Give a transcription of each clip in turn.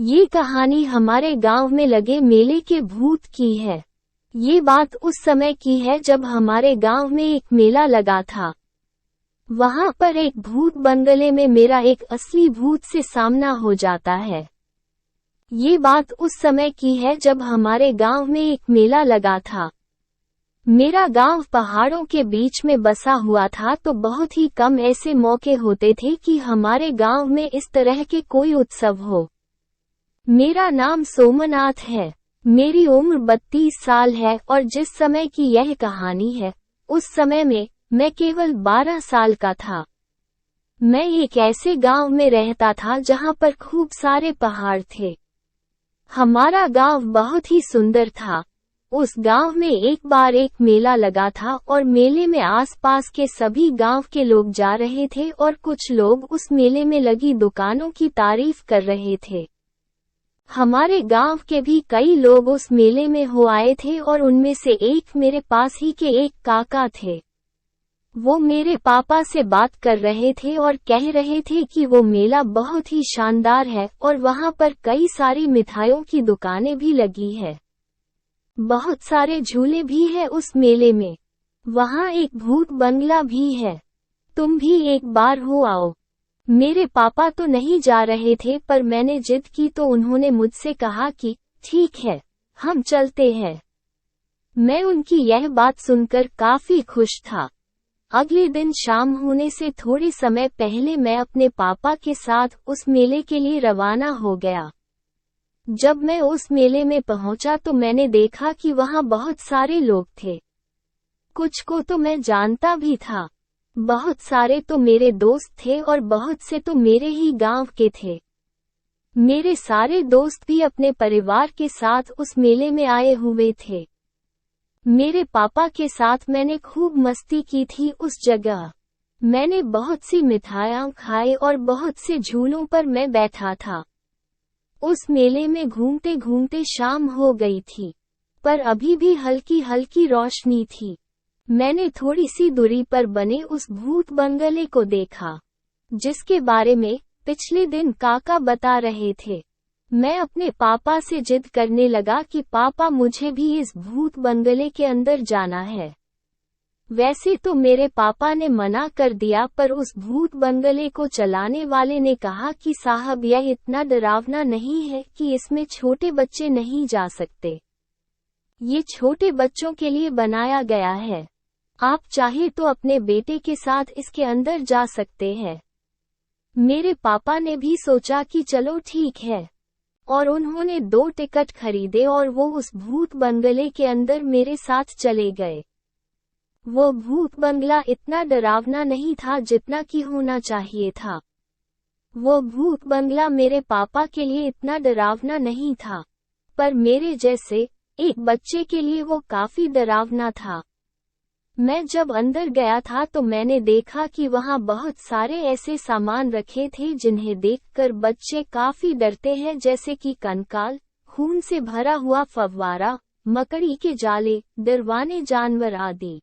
ये कहानी हमारे गांव में लगे मेले के भूत की है। ये बात उस समय की है जब हमारे गांव में एक मेला लगा था। वहां पर एक भूत बंगले में मेरा एक असली भूत से सामना हो जाता है। ये बात उस समय की है जब हमारे गांव में एक मेला लगा था। मेरा गांव पहाड़ों के बीच में बसा हुआ था, तो बहुत ही कम ऐसे मौके होते थे कि हमारे गांव में इस तरह के कोई उत्सव हो। मेरा नाम सोमनाथ है। मेरी उम्र 32 साल है और जिस समय की यह कहानी है, उस समय में मैं केवल 12 साल का था। मैं एक ऐसे गांव में रहता था जहां पर खूब सारे पहाड़ थे। हमारा गांव बहुत ही सुंदर था। उस गांव में एक बार एक मेला लगा था और मेले में आसपास के सभी गांव के लोग जा रहे थे और कुछ लोग उस मेले में लगी दुकानों की तारीफ कर रहे थे। हमारे गांव के भी कई लोग उस मेले में हो आए थे और उनमें से एक मेरे पास ही के एक काका थे। वो मेरे पापा से बात कर रहे थे और कह रहे थे कि वो मेला बहुत ही शानदार है और वहां पर कई सारी मिठाइयों की दुकानें भी लगी है। बहुत सारे झूले भी है उस मेले में। वहां एक भूत बंगला भी है। तुम भी एक बार हो आओ। मेरे पापा तो नहीं जा रहे थे, पर मैंने जिद की तो उन्होंने मुझसे कहा कि ठीक है, हम चलते हैं। मैं उनकी यह बात सुनकर काफी खुश था। अगले दिन शाम होने से थोड़े समय पहले मैं अपने पापा के साथ उस मेले के लिए रवाना हो गया। जब मैं उस मेले में पहुंचा तो मैंने देखा कि वहां बहुत सारे लोग थे। कुछ को तो मैं जानता भी था। बहुत सारे तो मेरे दोस्त थे और बहुत से तो मेरे ही गांव के थे। मेरे सारे दोस्त भी अपने परिवार के साथ उस मेले में आए हुए थे। मेरे पापा के साथ मैंने खूब मस्ती की थी उस जगह। मैंने बहुत सी मिठाइयाँ खाई और बहुत से झूलों पर मैं बैठा था। उस मेले में घूमते घूमते शाम हो गई थी, पर अभी भी हल्की हल्की रोशनी थी। मैंने थोड़ी सी दूरी पर बने उस भूत बंगले को देखा, जिसके बारे में पिछले दिन काका बता रहे थे। मैं अपने पापा से जिद करने लगा कि पापा, मुझे भी इस भूत बंगले के अंदर जाना है। वैसे तो मेरे पापा ने मना कर दिया, पर उस भूत बंगले को चलाने वाले ने कहा कि साहब, यह इतना डरावना नहीं है कि इसमें छोटे बच्चे नहीं जा सकते। ये छोटे बच्चों के लिए बनाया गया है। आप चाहे तो अपने बेटे के साथ इसके अंदर जा सकते हैं। मेरे पापा ने भी सोचा कि चलो ठीक है, और उन्होंने 2 टिकट खरीदे और वो उस भूत बंगले के अंदर मेरे साथ चले गए। वो भूत बंगला इतना डरावना नहीं था जितना कि होना चाहिए था। वो भूत बंगला मेरे पापा के लिए इतना डरावना नहीं था, पर मेरे जैसे एक बच्चे के लिए वो काफी डरावना था। मैं जब अंदर गया था तो मैंने देखा कि वहां बहुत सारे ऐसे सामान रखे थे जिन्हें देखकर बच्चे काफी डरते हैं, जैसे कि कंकाल, खून से भरा हुआ फव्वारा, मकड़ी के जाले, डरवाने जानवर आदि।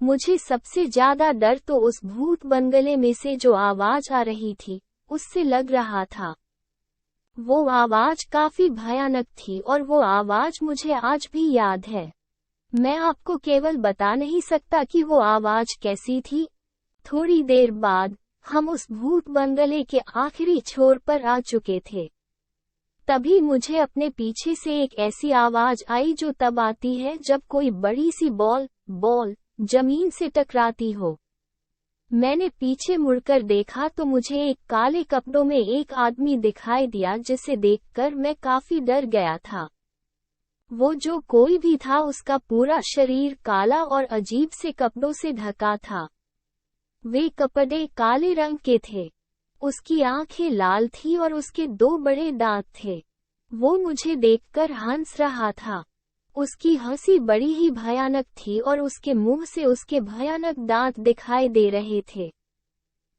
मुझे सबसे ज्यादा डर तो उस भूत बंगले में से जो आवाज आ रही थी, उससे लग रहा था। वो आवाज काफी भयानक थी और वो आवाज मुझे आज भी याद है। मैं आपको केवल बता नहीं सकता कि वो आवाज कैसी थी। थोड़ी देर बाद हम उस भूत बंगले के आखिरी छोर पर आ चुके थे। तभी मुझे अपने पीछे से एक ऐसी आवाज आई जो तब आती है जब कोई बड़ी सी बॉल जमीन से टकराती हो। मैंने पीछे मुड़कर देखा तो मुझे एक काले कपड़ों में एक आदमी दिखाई दिया, जिसे देखकर मैं काफी डर गया था। वो जो कोई भी था, उसका पूरा शरीर काला और अजीब से कपड़ों से ढका था। वे कपड़े काले रंग के थे। उसकी आंखें लाल थी और उसके 2 बड़े दांत थे। वो मुझे देखकर हंस रहा था। उसकी हंसी बड़ी ही भयानक थी और उसके मुंह से उसके भयानक दांत दिखाई दे रहे थे।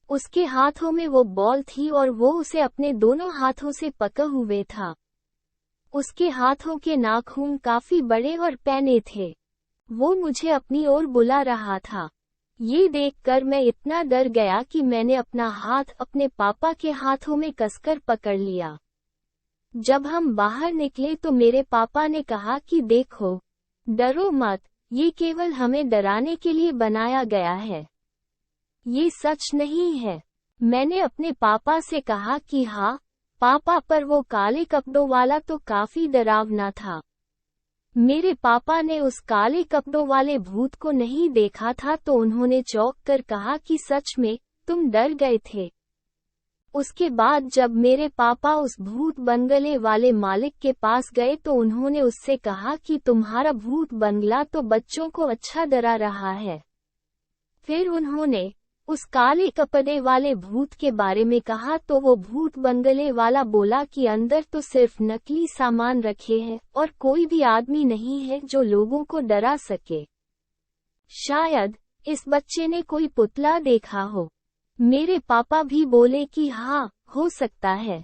उसके हाथों में वो बॉल थी और वो उसे अपने दोनों हाथों से पकड़े हुए था। उसके हाथों के नाखून काफी बड़े और पैने थे। वो मुझे अपनी ओर बुला रहा था। ये देखकर मैं इतना डर गया कि मैंने अपना हाथ अपने पापा के हाथों में कसकर पकड़ लिया। जब हम बाहर निकले तो मेरे पापा ने कहा कि देखो, डरो मत, ये केवल हमें डराने के लिए बनाया गया है। ये सच नहीं है। मैंने अपने पापा से कहा कि हाँ, पापा, पर वो काले कपड़ों वाला तो काफी डरावना था। मेरे पापा ने उस काले कपड़ों वाले भूत को नहीं देखा था तो उन्होंने चौंक कर कहा कि सच में, तुम डर गए थे। उसके बाद जब मेरे पापा उस भूत बंगले वाले मालिक के पास गए तो उन्होंने उससे कहा कि तुम्हारा भूत बंगला तो बच्चों को अच्छा डरा रहा है। फिर उन्होंने उस काले कपड़े वाले भूत के बारे में कहा तो वो भूत बंगले वाला बोला कि अंदर तो सिर्फ नकली सामान रखे हैं और कोई भी आदमी नहीं है जो लोगों को डरा सके। शायद इस बच्चे ने कोई पुतला देखा हो। मेरे पापा भी बोले कि हाँ, हो सकता है।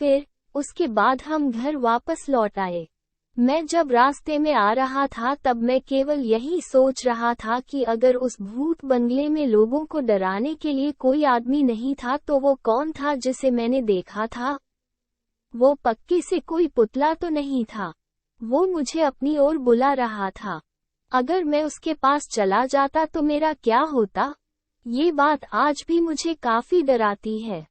फिर उसके बाद हम घर वापस लौट आए। मैं जब रास्ते में आ रहा था तब मैं केवल यही सोच रहा था कि अगर उस भूत बंगले में लोगों को डराने के लिए कोई आदमी नहीं था तो वो कौन था जिसे मैंने देखा था। वो पक्के से कोई पुतला तो नहीं था। वो मुझे अपनी ओर बुला रहा था। अगर मैं उसके पास चला जाता तो मेरा क्या होता? ये बात आज भी मुझे काफी डराती है।